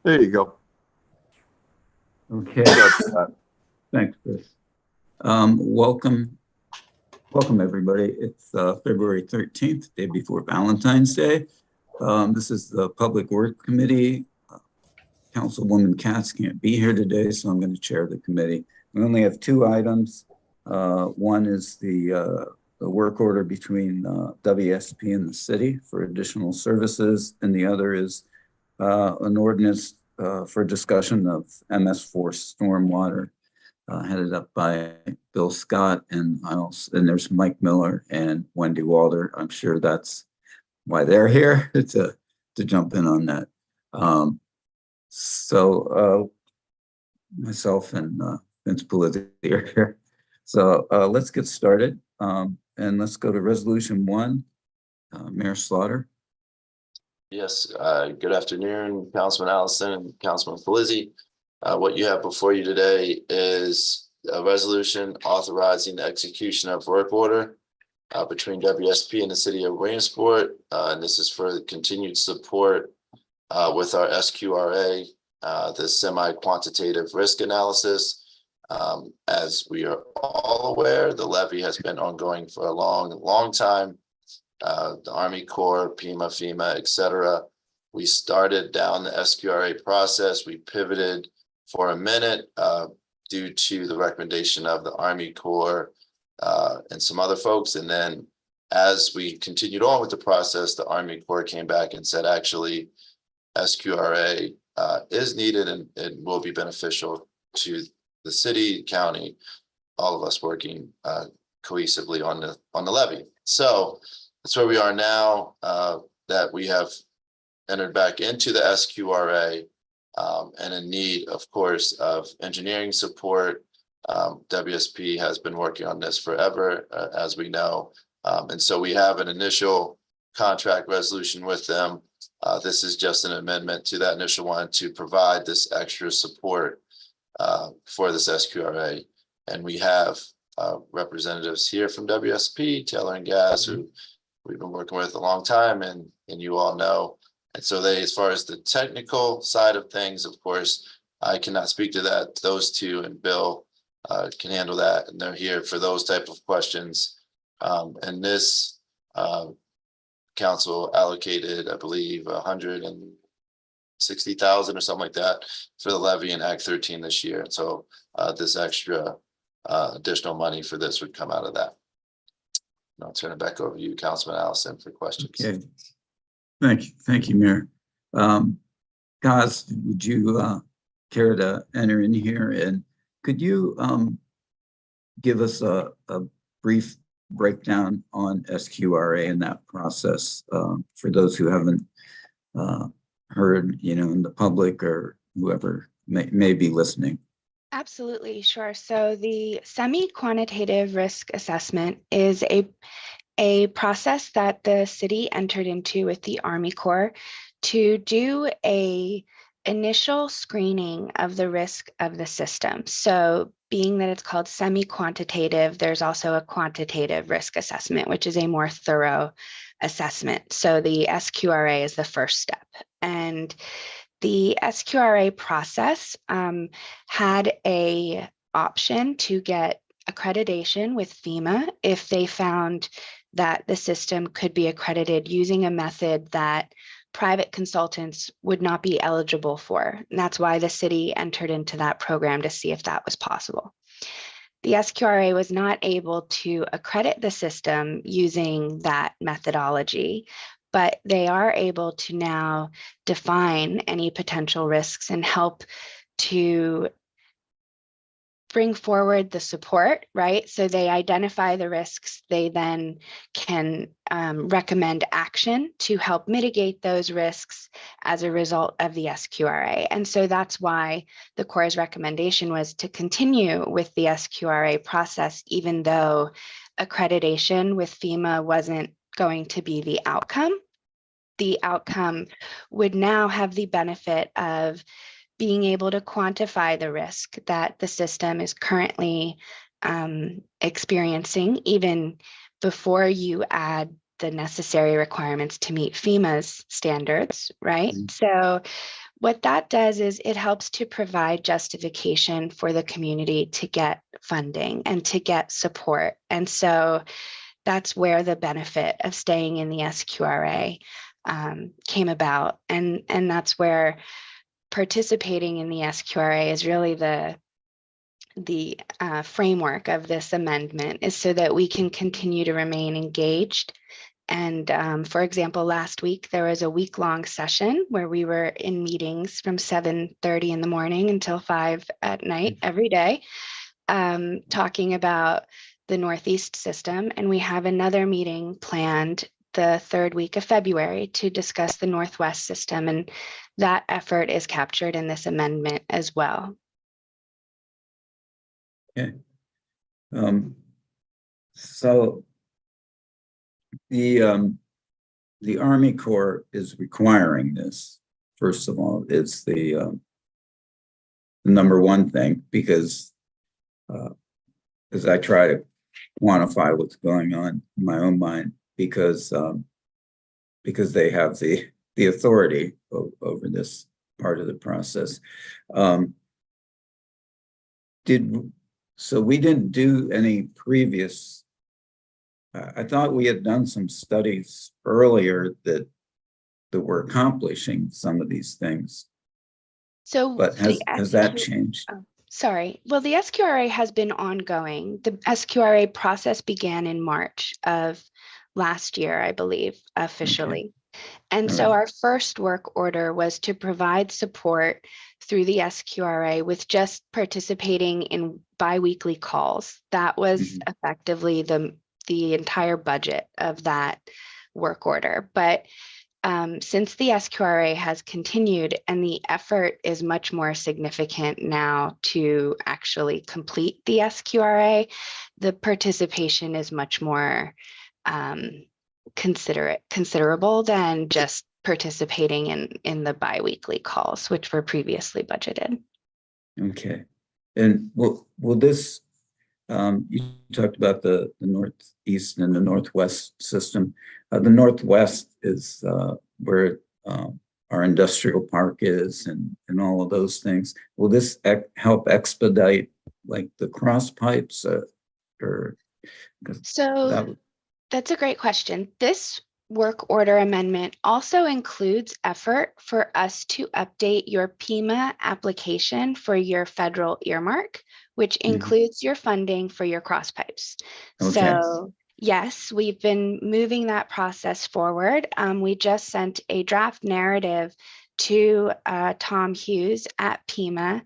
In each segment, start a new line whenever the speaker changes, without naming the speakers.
There you go.
Okay,
That's
thanks, Chris. Welcome everybody. It's February 13th, day before Valentine's Day. This is the Public Works Committee. Councilwoman Katz can't be here today, so I'm going to chair the committee. We only have two items. One is the work order between WSP and the city for additional services, and the other is an ordinance for discussion of MS4 stormwater, headed up by Bill Scott, and there's Mike Miller and Wendy Walder. I'm sure that's why they're here to jump in on that. Myself and Vince Pulizzi are here. So let's get started, and let's go to Resolution 1. Mayor Slaughter.
Yes, good afternoon, Councilman Allison and Councilman Pulizzi. What you have before you today is a resolution authorizing the execution of work order between WSP and the city of Williamsport. And this is for the continued support with our SQRA, the semi-quantitative risk analysis. As we are all aware, the levy has been ongoing for a long time. The Army Corps, PEMA, FEMA, etc. We started down the SQRA process. We pivoted for a minute due to the recommendation of the Army Corps and some other folks. And then as we continued on with the process, the Army Corps came back and said, actually, SQRA is needed and will be beneficial to the city, county, all of us working cohesively on the levy. So that's where we are now, that we have entered back into the SQRA and in need, of course, of engineering support. WSP has been working on this forever, as we know. And so we have an initial contract resolution with them. This is just an amendment to that initial one to provide this extra support for this SQRA. And we have representatives here from WSP, Taylor and Gas, who we've been working with a long time, and you all know. And so as far as the technical side of things, of course, I cannot speak to that. Those two and Bill can handle that, and they're here for those type of questions. And this council allocated, I believe, 160,000 or something like that for the levy in Act 13 this year. And so this extra additional money for this would come out of that. I'll turn it back over to you, Councilman Allison, for questions.
Okay. Thank you, Mayor. Guys, would you care to enter in here, and could you give us a brief breakdown on SQRA and that process for those who haven't heard, in the public or whoever may be listening?
Absolutely, sure. So the semi-quantitative risk assessment is a process that the city entered into with the Army Corps to do a initial screening of the risk of the system. So being that it's called semi-quantitative, there's also a quantitative risk assessment, which is a more thorough assessment. So the SQRA is the first step. And the SQRA process had a option to get accreditation with FEMA if they found that the system could be accredited using a method that private consultants would not be eligible for. And that's why the city entered into that program to see if that was possible. The SQRA was not able to accredit the system using that methodology, but they are able to now define any potential risks and help to bring forward the support, right? So they identify the risks, they then can recommend action to help mitigate those risks as a result of the SQRA. And so that's why the Corps' recommendation was to continue with the SQRA process, even though accreditation with FEMA wasn't going to be the outcome. The outcome would now have the benefit of being able to quantify the risk that the system is currently experiencing, even before you add the necessary requirements to meet FEMA's standards, right? So what that does is it helps to provide justification for the community to get funding and to get support. And so that's where the benefit of staying in the SQRA came about. And that's where participating in the SQRA is really the framework of this amendment, is so that we can continue to remain engaged. And for example, last week, there was a week-long session where we were in meetings from 7:30 in the morning until 5 at night every day, talking about the Northeast system. And we have another meeting planned the third week of February to discuss the Northwest system. And that effort is captured in this amendment as well.
Okay. So the Army Corps is requiring this. First of all, it's the number one thing, because as I try to quantify what's going on in my own mind, because they have the authority over this part of the process. So we didn't do any previous. I thought we had done some studies earlier that were accomplishing some of these things.
So,
but has that changed?
Oh, sorry. Well, the SQRA has been ongoing. The SQRA process began in March of last year, I believe, officially. Okay. And so our first work order was to provide support through the SQRA with just participating in biweekly calls. That was effectively the entire budget of that work order. But since the SQRA has continued and the effort is much more significant now to actually complete the SQRA, the participation is much more considerable than just participating in the biweekly calls, which were previously budgeted. Okay.
And will this, you talked about the Northeast and the Northwest system. The Northwest is where our industrial park is and all of those things. Will this help expedite like the cross pipes or?
So that's a great question. This work order amendment also includes effort for us to update your PEMA application for your federal earmark, which includes your funding for your cross pipes. Okay. So yes, we've been moving that process forward. We just sent a draft narrative to Tom Hughes at PEMA.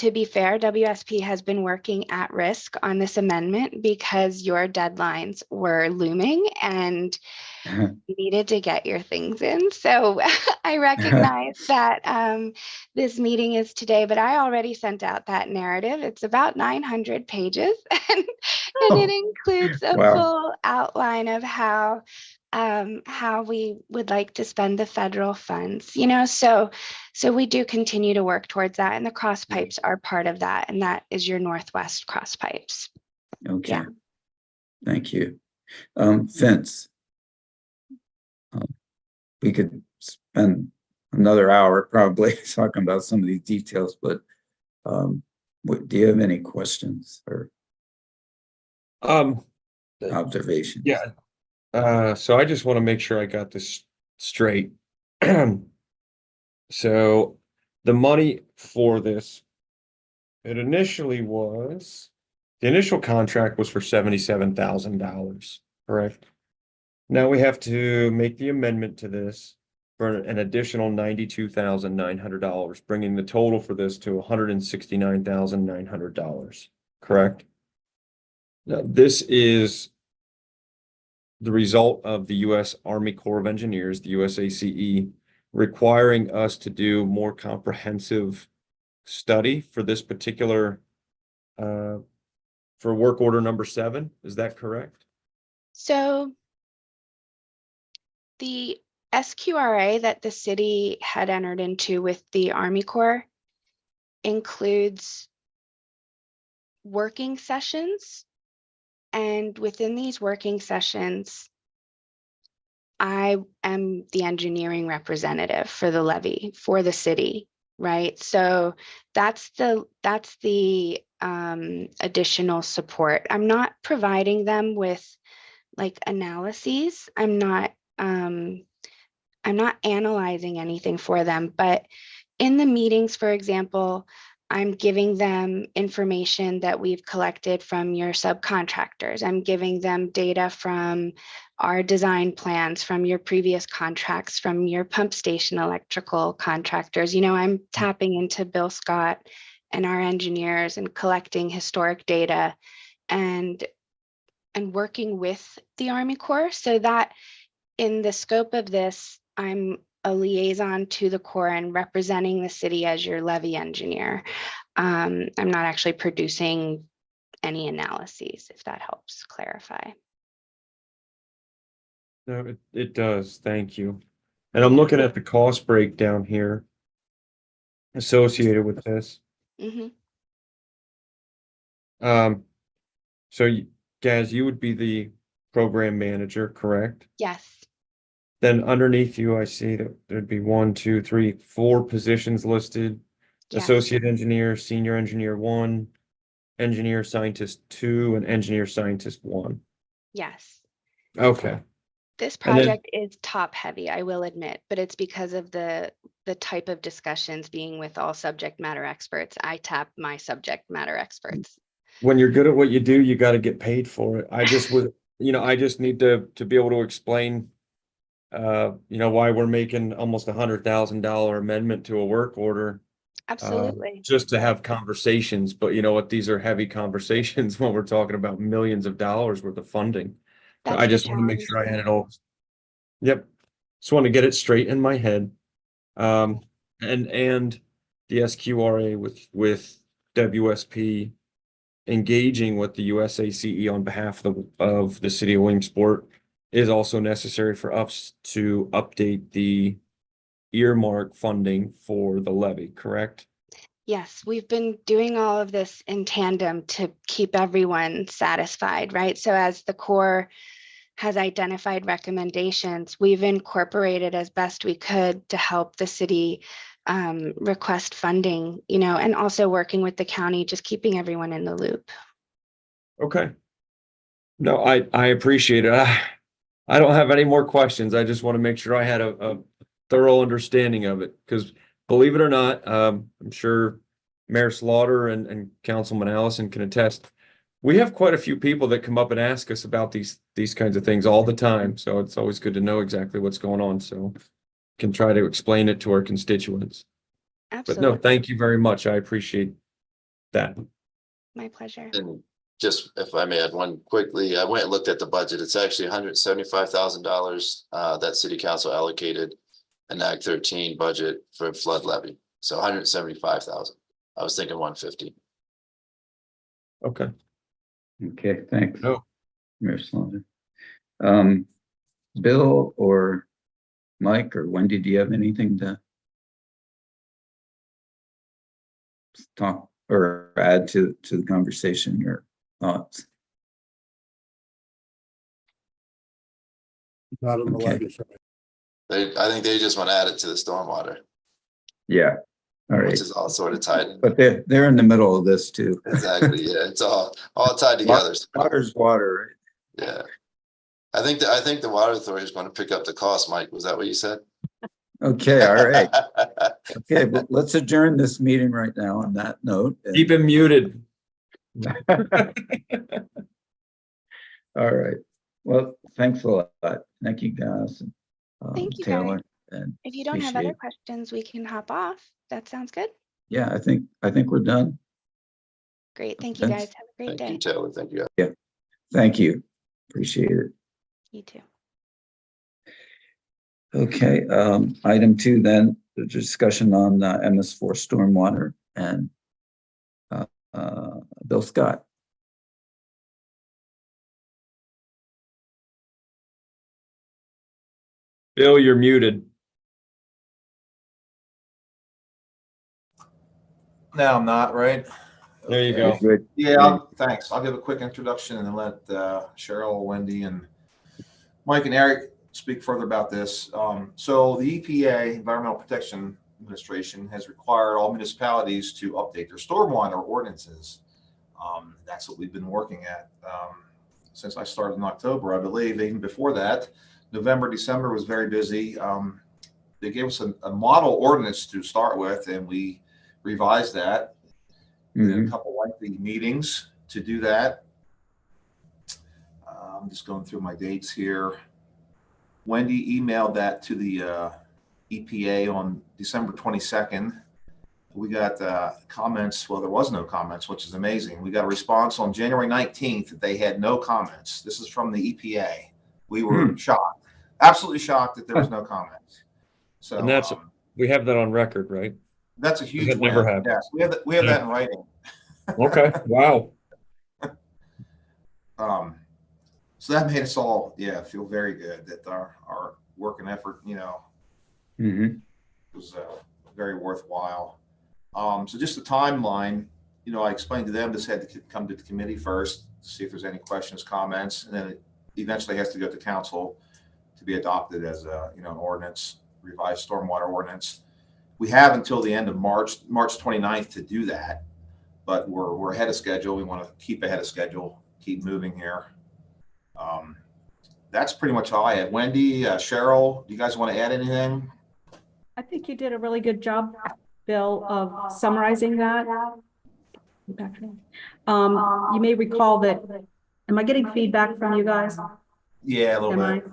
To be fair, WSP has been working at risk on this amendment because your deadlines were looming and you needed to get your things in. So I recognize that this meeting is today, but I already sent out that narrative. It's about 900 pages and it includes a full outline of how we would like to spend the federal funds, so we do continue to work towards that, and the cross pipes are part of that, and that is your Northwest cross pipes.
Okay. Yeah. Thank you. Vince, we could spend another hour probably talking about some of these details, but do you have any questions or observations?
Yeah. So I just want to make sure I got this straight. So the money for this, the initial contract was for $77,000, correct? Now we have to make the amendment to this for an additional $92,900, bringing the total for this to $169,900, correct? Now, this is the result of the U.S. Army Corps of Engineers, the USACE, requiring us to do more comprehensive study for this particular, for work order number 7. Is that correct?
So the SQRA that the city had entered into with the Army Corps includes working sessions. And within these working sessions, I am the engineering representative for the levy for the city, right? So that's the additional support. I'm not providing them with like analyses. I'm not analyzing anything for them, but in the meetings, for example, I'm giving them information that we've collected from your subcontractors. I'm giving them data from our design plans, from your previous contracts, from your pump station electrical contractors. You know, I'm tapping into Bill Scott and our engineers and collecting historic data and working with the Army Corps so that in the scope of this, I'm a liaison to the Corps and representing the city as your levy engineer. I'm not actually producing any analyses, if that helps clarify.
No, it does. Thank you. And I'm looking at the cost breakdown here associated with this.
Mm-hmm.
So Gaz, you would be the program manager, correct?
Yes.
Then underneath you, I see that there'd be 1, 2, 3, 4 positions listed.
Yes.
Associate engineer, senior engineer 1, engineer scientist 2, and engineer scientist 1.
Yes.
Okay.
This
And then-
project is top heavy, I will admit, but it's because of the type of discussions being with all subject matter experts. I tap my subject matter experts.
When you're good at what you do, you got to get paid for it. I just was, I just need to be able to explain, why we're making almost $100,000 amendment to a work order.
Absolutely.
Just to have conversations, but you know what? These are heavy conversations when we're talking about millions of dollars worth of funding.
That's
I
the
just want to make
challenge.
sure I had it all. Yep. Just want to get it straight in my head. And the SQRA with WSP engaging with the USACE on behalf of the city of Williamsport is also necessary for us to update the earmark funding for the levy, correct?
Yes, we've been doing all of this in tandem to keep everyone satisfied, right? So as the Corps has identified recommendations, we've incorporated as best we could to help the city request funding, and also working with the county, just keeping everyone in the loop.
Okay. No, I appreciate it. I don't have any more questions. I just want to make sure I had a thorough understanding of it, because believe it or not, I'm sure Mayor Slaughter and Councilman Allison can attest. We have quite a few people that come up and ask us about these kinds of things all the time. So it's always good to know exactly what's going on. So can try to explain it to our constituents. But no,
Absolutely.
thank you very much. I appreciate that.
My pleasure.
And just if I may add one quickly, I went and looked at the budget. It's actually $175,000 that city council allocated an Act 13 budget for flood levy. So 175,000. I was thinking 150.
Okay.
Okay, thanks.
No.
Mayor Slaughter. Bill or Mike or Wendy, do you have anything to talk or add to the conversation, your thoughts?
Not on the
Okay.
levy side.
I think they just want to add it to the stormwater,
Yeah, all right.
which is all sort of tied in.
But they're in the middle of this too.
Exactly. Yeah, it's all tied together.
Water's water,
Yeah. I think the water authority is going to pick up the cost, Mike. Was that what you said?
right? Okay, all right. Okay, but let's adjourn this meeting right now on that note.
Keep him muted.
All right. Well, thanks a lot. Thank you, guys.
Thank you,
Taylor.
guys.
And
If you don't have other
appreciate-
questions, we can hop off. That sounds good.
yeah, I think we're done.
Great. Thank you,
Thanks.
guys. Have a great
Thank you,
day.
Taylor. Thank you.
Thank you. Appreciate it.
You too.
Okay, item 2 then, the discussion on MS4 stormwater and Bill Scott.
Bill, you're muted.
No, I'm not, right?
There you
Okay.
go.
Good.
Yeah, thanks. I'll give a quick introduction and then let Cheryl, Wendy, and Mike and Eric speak further about this. So the EPA, Environmental Protection Administration, has required all municipalities to update their stormwater ordinances. That's what we've been working at since I started in October, I believe. Even before that, November, December was very busy. They gave us a model ordinance to start with, and we revised that. We had a couple lengthy meetings to do that. I'm just going through my dates here. Wendy emailed that to the EPA on December 22nd. We got comments. Well, there was no comments, which is amazing. We got a response on January 19th that they had no comments. This is from the EPA. We were shocked, absolutely shocked that there was no comments. So,
And that's, we have that on record, right?
that's a huge
That
win.
never happened.
Yes, we have that in writing.
Okay, wow.
So that made us all, feel very good that our work and effort, was very worthwhile. So just the timeline, I explained to them this had to come to the committee first to see if there's any questions, comments, and then it eventually has to go to council to be adopted as an ordinance, revised stormwater ordinance. We have until the end of March 29th to do that, but we're ahead of schedule. We want to keep ahead of schedule, keep moving here. That's pretty much all I had. Wendy, Cheryl, do you guys want to add anything?
I think you did a really good job, Bill, of summarizing that. You may recall that, am I getting feedback from you guys?
Yeah, a little
Am
bit.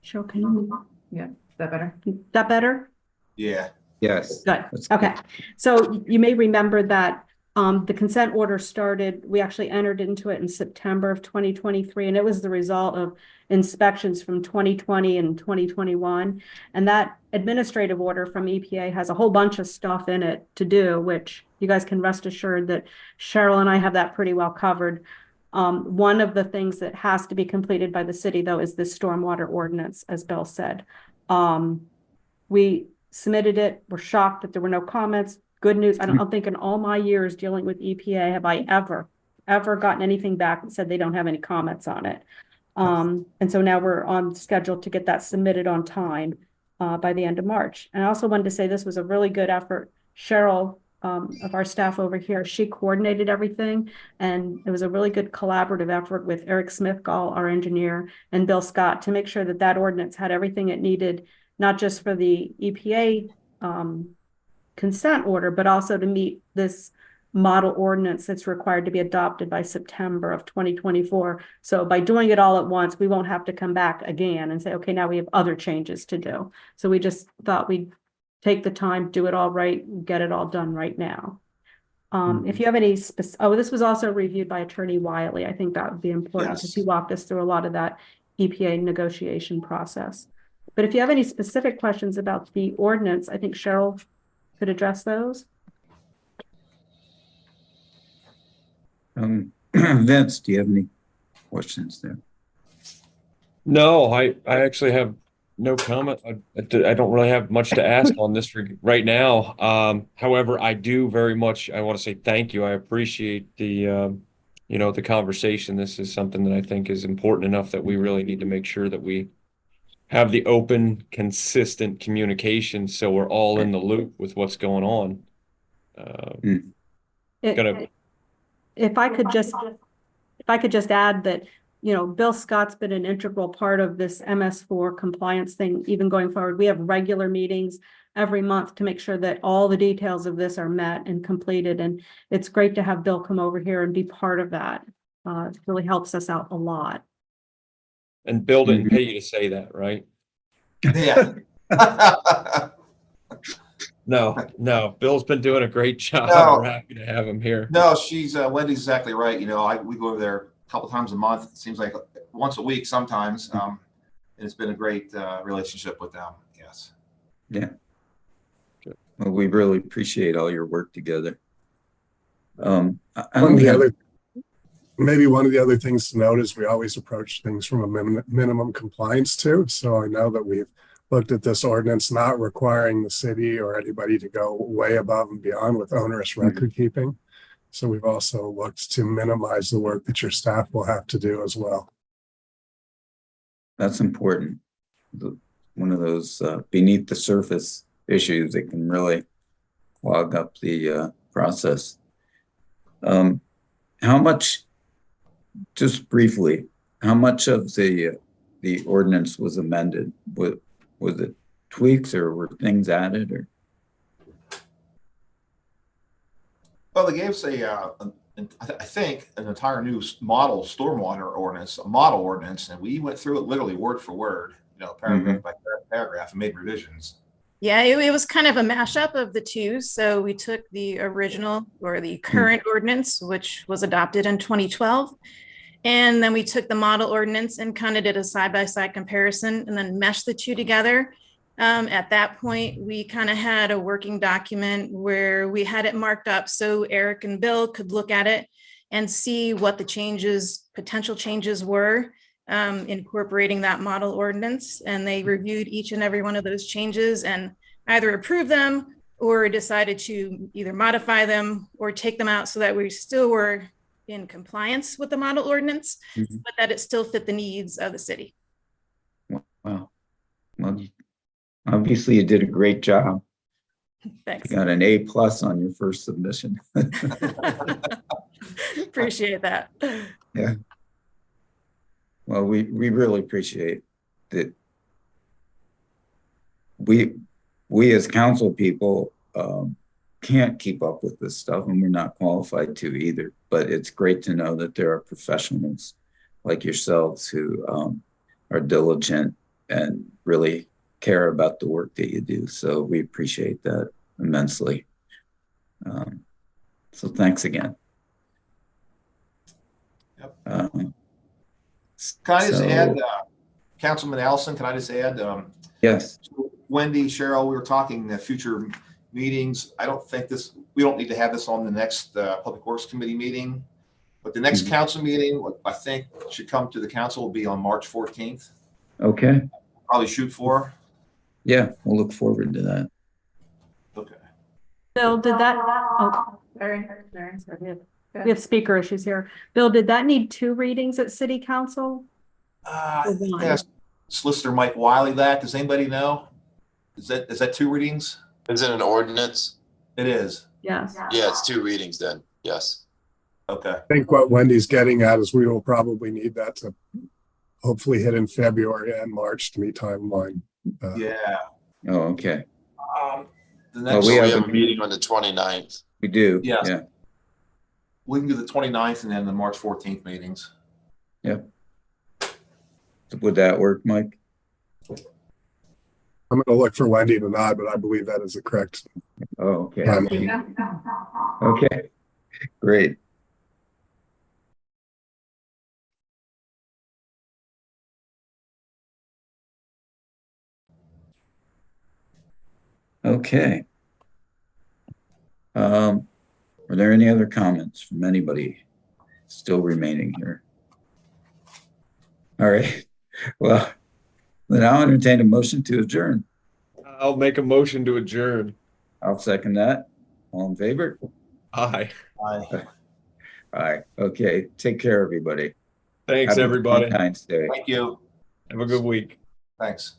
Cheryl, can you?
Yeah, is that better?
That better?
Yeah.
Yes.
Good.
That's
Okay. So you may remember that the consent order started, we actually entered into it in September of 2023, and it was the result of inspections from 2020 and 2021. And that administrative order from EPA has a whole bunch of stuff in it to do, which you guys can rest assured that Cheryl and I have that pretty well covered. One of the things that has to be completed by the city, though, is this stormwater ordinance, as Bill said. We submitted it. We're shocked that there were no comments. Good news. I don't think in all my years dealing with EPA have I ever gotten anything back that said they don't have any comments on it. And so now we're on schedule to get that submitted on time by the end of March. And I also wanted to say this was a really good effort. Cheryl, of our staff over here, she coordinated everything, and it was a really good collaborative effort with Eric Smithgall, our engineer, and Bill Scott to make sure that that ordinance had everything it needed, not just for the EPA consent order, but also to meet this model ordinance that's required to be adopted by September of 2024. So by doing it all at once, we won't have to come back again and say, okay, now we have other changes to do. So we just thought we'd take the time, do it all right, get it all done right now. If you have any this was also reviewed by Attorney Wiley. I think that would be important because he walked us through a lot of that EPA negotiation process. But if you have any specific questions about the ordinance, I think Cheryl could address those.
Vince, do you have any questions there?
No, I actually have no comment. I don't really have much to ask on this right now. However, I do very much, I want to say thank you. I appreciate the, the conversation. This is something that I think is important enough that we really need to make sure that we have the open, consistent communication so we're all in the loop with what's going on.
If I could just add that, Bill Scott's been an integral part of this MS4 compliance thing, even going forward. We have regular meetings every month to make sure that all the details of this are met and completed. And it's great to have Bill come over here and be part of that. It really helps us out a lot.
And Bill didn't pay you to say that, right?
Yeah.
No, Bill's been doing a great job.
No.
We're happy to have him here.
No, Wendy's exactly right. We go over there a couple times a month. It seems like once a week sometimes. And it's been a great relationship with them. Yes.
Yeah. Well, we really appreciate all your work together.
Maybe one of the other things to note is we always approach things from a minimum compliance too. So I know that we've looked at this ordinance not requiring the city or anybody to go way above and beyond with onerous record keeping. So we've also looked to minimize the work that your staff will have to do as well.
That's important. One of those beneath the surface issues that can really clog up the process. How much, just briefly, how much of the ordinance was amended? Was it tweaks or were things added or?
Well, they gave us I think, an entire new model stormwater ordinance, a model ordinance, and we went through it literally word for word, paragraph by paragraph, and made revisions.
Yeah, it was kind of a mashup of the two. So we took the original or the current ordinance, which was adopted in 2012. And then we took the model ordinance and kind of did a side-by-side comparison and then meshed the two together. At that point, we kind of had a working document where we had it marked up so Eric and Bill could look at it and see what the changes, potential changes were, incorporating that model ordinance. And they reviewed each and every one of those changes and either approved them or decided to either modify them or take them out so that we still were in compliance with the model ordinance, but that it still fit the needs of the city.
Wow. Well, obviously you did a great job.
Thanks.
You got an A+ on your first submission.
Appreciate that.
Yeah. Well, we really appreciate that. We as council people can't keep up with this stuff, and we're not qualified to either. But it's great to know that there are professionals like yourselves who are diligent and really care about the work that you do. So we appreciate that immensely. So thanks again.
Yep. Can I just add, Councilman Allison, can I just add?
Yes.
Wendy, Cheryl, we were talking future meetings. I don't think we don't need to have this on the next Public Works Committee meeting, but the next council meeting, I think should come to the council will be on March 14th.
Okay.
Probably shoot for.
Yeah, we'll look forward to that.
Okay.
Bill, did that, oh, sorry, we have speaker issues here. Bill, did that need 2 readings at city council?
Yes. Solicitor Mike Wiley, does anybody know? Is that 2 readings?
Is it an ordinance?
It is.
Yes.
Yeah, it's 2 readings then. Yes.
Okay.
I think what Wendy's getting at is we will probably need that to hopefully hit in February and March to meet timeline.
Yeah.
Oh, okay.
The next
we
So
have
we have a meeting on the 29th.
We do.
Yes.
Yeah.
We can do the 29th and then the March 14th meetings.
Yep. Would that work, Mike?
I'm going to look for Wendy to nod, but I believe that is the correct.
Oh, okay.
timeline.
Okay. Great. Okay. Are there any other comments from anybody still remaining here? All right. Well, then I'll entertain a motion to adjourn.
I'll make a motion to adjourn.
I'll second that. All in favor?
Aye.
Aye.
All right. Okay. Take care, everybody.
Thanks,
Happy
everybody.
Valentine's Day.
Thank you.
Have a good week.
Thanks.